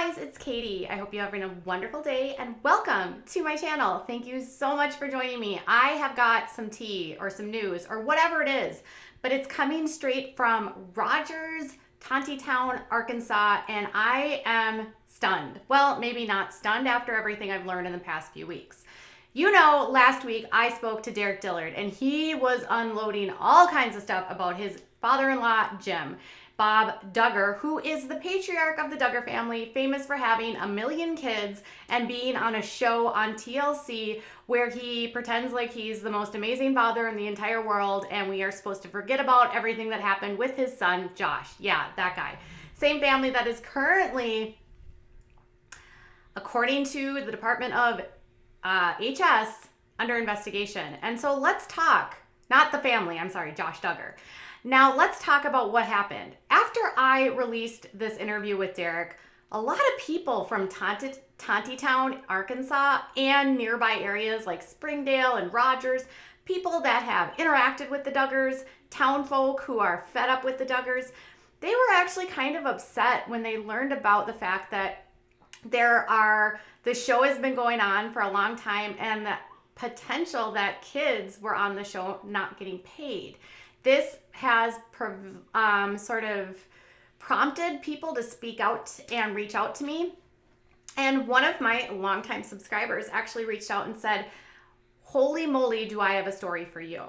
guys, it's Katie. I hope you're having a wonderful day and welcome to my channel. Thank you so much for joining me. I have got some tea or some news or whatever it is, but it's coming straight from Rogers, Tontitown, Arkansas, and I am stunned. Well, maybe not stunned after everything I've learned in the past few weeks. You know, last week I spoke to Derek Dillard and he was unloading all kinds of stuff about his father-in-law, Jim. Bob Duggar, who is the patriarch of the Duggar family, famous for having 1 million kids and being on a show on TLC where he pretends like he's the most amazing father in the entire world and we are supposed to forget about everything that happened with his son, Josh. Yeah, that guy. Same family that is currently, according to the Department of HS, under investigation. And so let's talk, not the family, I'm sorry, Josh Duggar. Now let's talk about what happened. After I released this interview with Derek, a lot of people from Tontitown, Arkansas, and nearby areas like Springdale and Rogers, people that have interacted with the Duggars, town folk who are fed up with the Duggars, they were actually kind of upset when they learned about the fact that the show has been going on for a long time and the potential that kids were on the show not getting paid. This has sort of prompted people to speak out and reach out to me. And one of my longtime subscribers actually reached out and said, "Holy moly, do I have a story for you."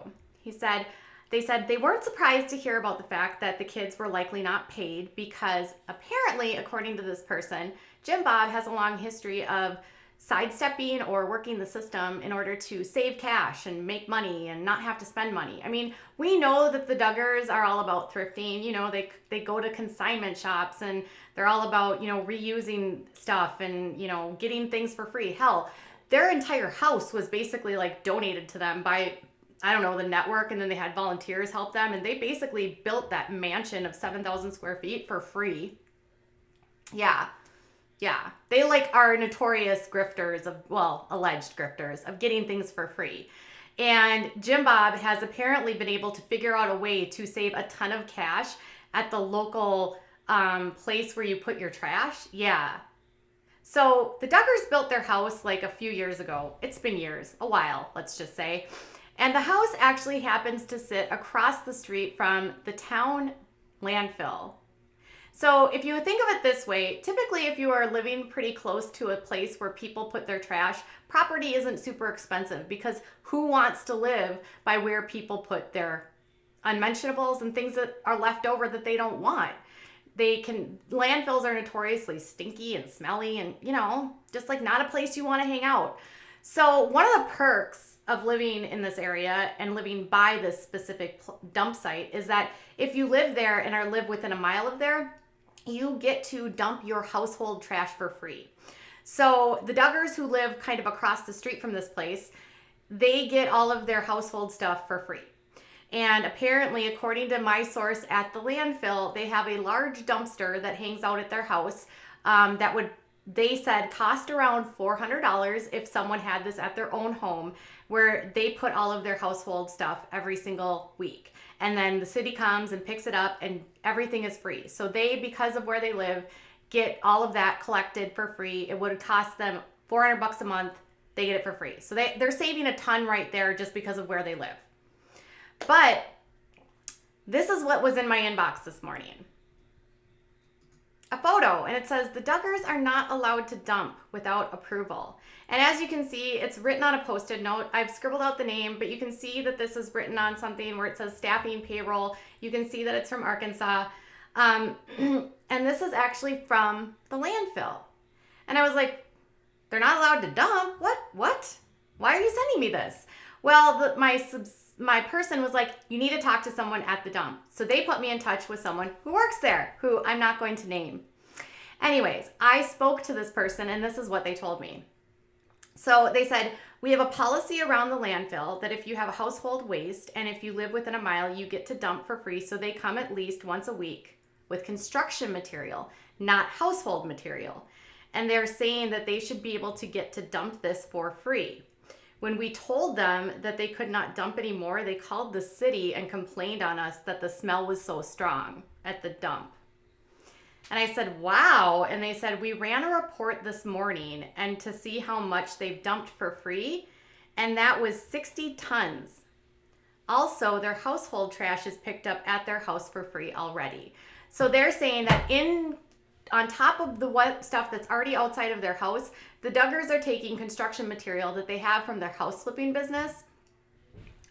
They said they weren't surprised to hear about the fact that the kids were likely not paid because apparently, according to this person, Jim Bob has a long history of sidestepping or working the system in order to save cash and make money and not have to spend money. I mean, we know that the Duggars are all about thrifting. You know, they go to consignment shops and they're all about, reusing stuff and, getting things for free. Hell, their entire house was basically like donated to them by, I don't know, the network, and then they had volunteers help them, and they basically built that mansion of 7,000 square feet for free. Yeah. They are notorious grifters alleged grifters of getting things for free. And Jim Bob has apparently been able to figure out a way to save a ton of cash at the local place where you put your trash. Yeah. So the Duggars built their house like a few years ago. It's been years, a while, let's just say. And the house actually happens to sit across the street from the town landfill. So if you think of it this way, typically if you are living pretty close to a place where people put their trash, property isn't super expensive because who wants to live by where people put their unmentionables and things that are left over that they don't want? Landfills are notoriously stinky and smelly and, just like not a place you want to hang out. So one of the perks of living in this area and living by this specific dump site is that if you live there and live within a mile of there, you get to dump your household trash for free. So the Duggars who live kind of across the street from this place, they get all of their household stuff for free. And apparently, according to my source at the landfill, they have a large dumpster that hangs out at their house that would, they said, cost around $400 if someone had this at their own home, where they put all of their household stuff every single week. And then the city comes and picks it up and everything is free. So they, because of where they live, get all of that collected for free. It would cost them $400 a month. They get it for free. So they're saving a ton right there just because of where they live. But this is what was in my inbox this morning. A photo, and it says the Duggars are not allowed to dump without approval. And as you can see, it's written on a Post-it note. I've scribbled out the name, but you can see that this is written on something where it says staffing payroll. You can see that it's from Arkansas. And this is actually from the landfill. And I was like, they're not allowed to dump? What? Why are you sending me this? Well, my person was like, you need to talk to someone at the dump. So they put me in touch with someone who works there, who I'm not going to name. Anyways, I spoke to this person and this is what they told me. So they said, we have a policy around the landfill that if you have a household waste and if you live within a mile, you get to dump for free. So they come at least once a week with construction material, not household material. And they're saying that they should be able to get to dump this for free. When we told them that they could not dump anymore, they called the city and complained on us that the smell was so strong at the dump. And I said, wow. And they said, we ran a report this morning and to see how much they've dumped for free. And that was 60 tons. Also, their household trash is picked up at their house for free already. So they're saying that on top of the what stuff that's already outside of their house, the Duggars are taking construction material that they have from their house flipping business,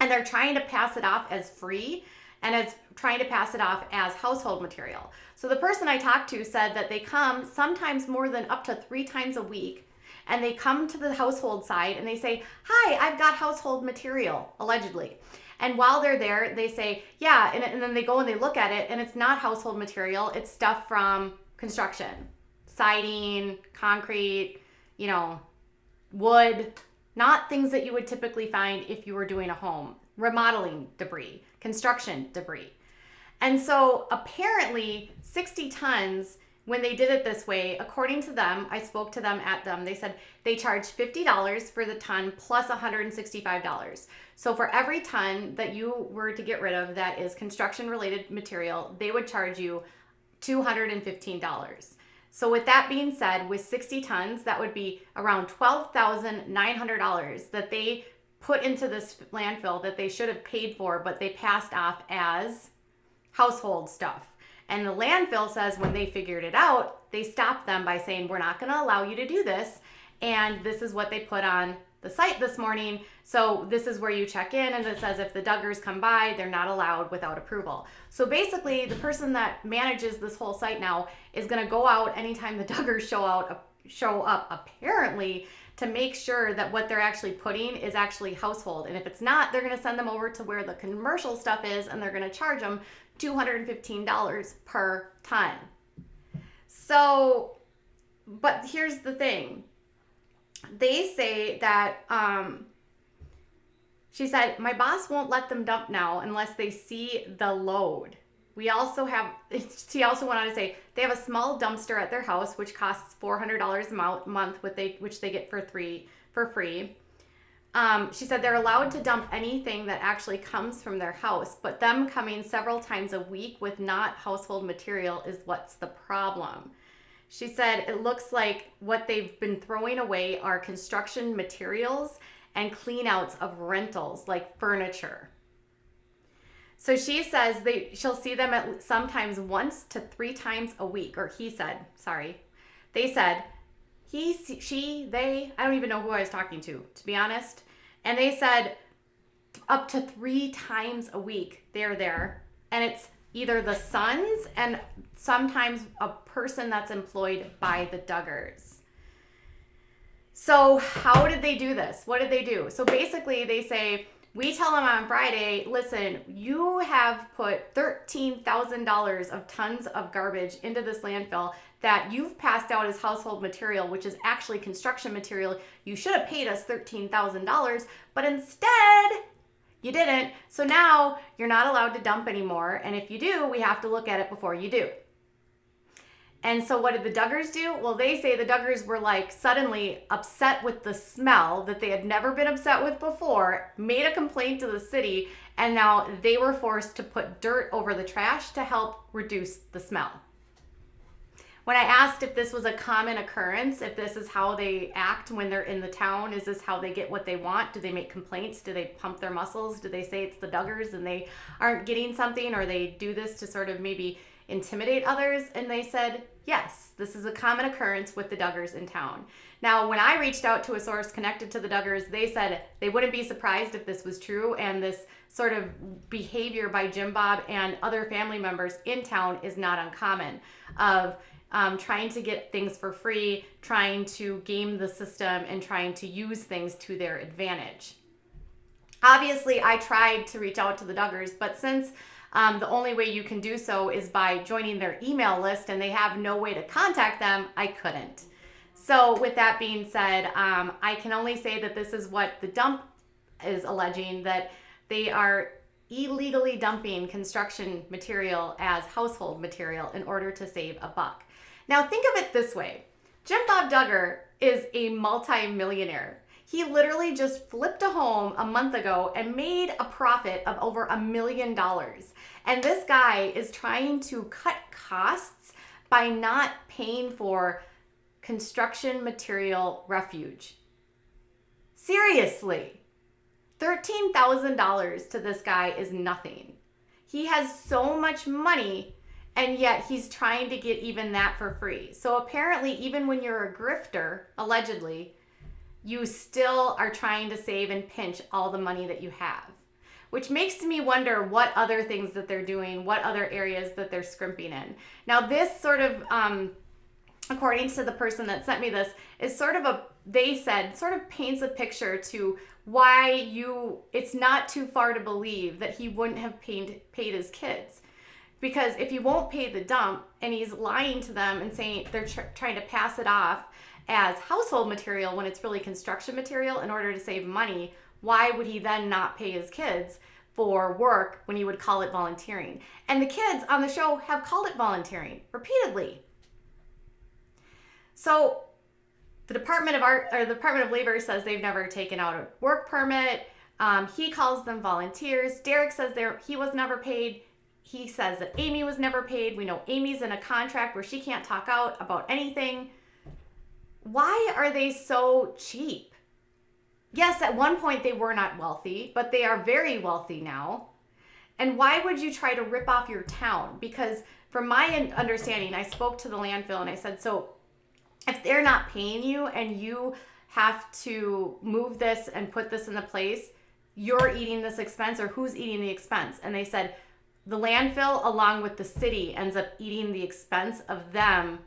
and they're trying to pass it off as free and as trying to pass it off as household material. So the person I talked to said that they come sometimes more than up to 3 times a week, and they come to the household side and they say, hi, I've got household material, allegedly. And while they're there, they say, yeah, and then they go and they look at it, and it's not household material. It's stuff from construction, siding, concrete, wood, not things that you would typically find if you were doing a home, remodeling debris, construction debris. And so apparently 60 tons, when they did it this way, according to them, I spoke to them they said they charge $50 for the ton plus $165. So for every ton that you were to get rid of that is construction related material, they would charge you $215. So with that being said, with 60 tons, that would be around $12,900 that they put into this landfill that they should have paid for, but they passed off as household stuff. And the landfill says when they figured it out, they stopped them by saying, we're not going to allow you to do this. And this is what they put on the site this morning. So this is where you check in, and it says if the Duggars come by, they're not allowed without approval. So basically, the person that manages this whole site now is going to go out anytime the Duggars show up, apparently, to make sure that what they're actually putting is actually household. And if it's not, they're going to send them over to where the commercial stuff is, and they're going to charge them $215 per ton. So, but here's the thing. They say that, she said, my boss won't let them dump now unless they see the load. She also went on to say, they have a small dumpster at their house, which costs $400 a month, which they get for free. She said they're allowed to dump anything that actually comes from their house, but them coming several times a week with not household material is what's the problem. She said it looks like what they've been throwing away are construction materials and clean outs of rentals like furniture. So she says she'll see them at sometimes 1 to 3 times a week, or they said, they, I don't even know who I was talking to be honest. And they said up to 3 times a week they're there. And it's either the sons and sometimes a person that's employed by the Duggars. So how did they do this? What did they do? So basically they say, we tell them on Friday, listen, you have put $13,000 of tons of garbage into this landfill that you've passed out as household material, which is actually construction material. You should have paid us $13,000, but instead you didn't. So now you're not allowed to dump anymore. And if you do, we have to look at it before you do. And so what did the Duggars do? Well, they say the Duggars were suddenly upset with the smell that they had never been upset with before, made a complaint to the city, and now they were forced to put dirt over the trash to help reduce the smell. When I asked if this was a common occurrence, if this is how they act when they're in the town, is this how they get what they want? Do they make complaints? Do they pump their muscles? Do they say it's the Duggars and they aren't getting something, or they do this to sort of maybe intimidate others? And they said, yes, this is a common occurrence with the Duggars in town. Now, when I reached out to a source connected to the Duggars, they said they wouldn't be surprised if this was true, and this sort of behavior by Jim Bob and other family members in town is not uncommon, of trying to get things for free, trying to game the system, and trying to use things to their advantage. Obviously, I tried to reach out to the Duggars, but since the only way you can do so is by joining their email list, and they have no way to contact them, I couldn't. So with that being said, I can only say that this is what the dump is alleging, that they are illegally dumping construction material as household material in order to save a buck. Now think of it this way. Jim Bob Duggar is a multi-millionaire. He literally just flipped a home a month ago and made a profit of over $1 million. And this guy is trying to cut costs by not paying for construction material refuge. Seriously, $13,000 to this guy is nothing. He has so much money, and yet he's trying to get even that for free. So apparently, even when you're a grifter, allegedly, you still are trying to save and pinch all the money that you have, which makes me wonder what other things that they're doing, what other areas that they're scrimping in. Now, this sort of, according to the person that sent me this, is sort of they said, sort of paints a picture to why it's not too far to believe that he wouldn't have paid his kids. Because if he won't pay the dump and he's lying to them and saying they're trying to pass it off as household material when it's really construction material in order to save money, why would he then not pay his kids for work when he would call it volunteering? And the kids on the show have called it volunteering repeatedly. So the Department of Labor says they've never taken out a work permit. He calls them volunteers. Derek says he was never paid. He says that Amy was never paid. We know Amy's in a contract where she can't talk out about anything. Why are they so cheap? Yes, at one point they were not wealthy, but they are very wealthy now. And why would you try to rip off your town? Because from my understanding, I spoke to the landfill and I said, so if they're not paying you and you have to move this and put this in the place, you're eating this expense, or who's eating the expense? And they said the landfill along with the city ends up eating the expense of them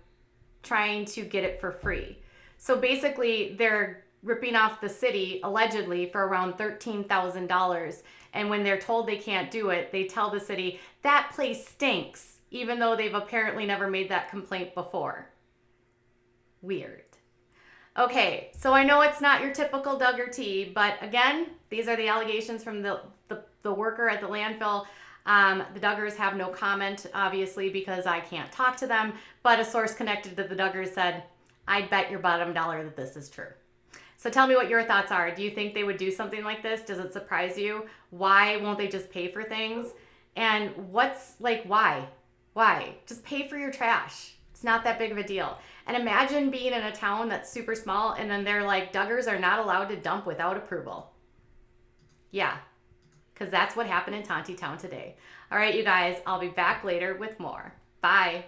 trying to get it for free. So basically they're ripping off the city allegedly for around $13,000. And when they're told they can't do it, they tell the city that place stinks, even though they've apparently never made that complaint before. Weird. Okay, so I know it's not your typical Duggar tea, but again, these are the allegations from the worker at the landfill. The Duggars have no comment, obviously, because I can't talk to them, but a source connected to the Duggars said, I'd bet your bottom dollar that this is true. So tell me what your thoughts are. Do you think they would do something like this? Does it surprise you? Why won't they just pay for things? And why? Why? Just pay for your trash. It's not that big of a deal. And imagine being in a town that's super small and then they're like, Duggars are not allowed to dump without approval. Yeah, because that's what happened in Tonti Town today. All right, you guys, I'll be back later with more. Bye.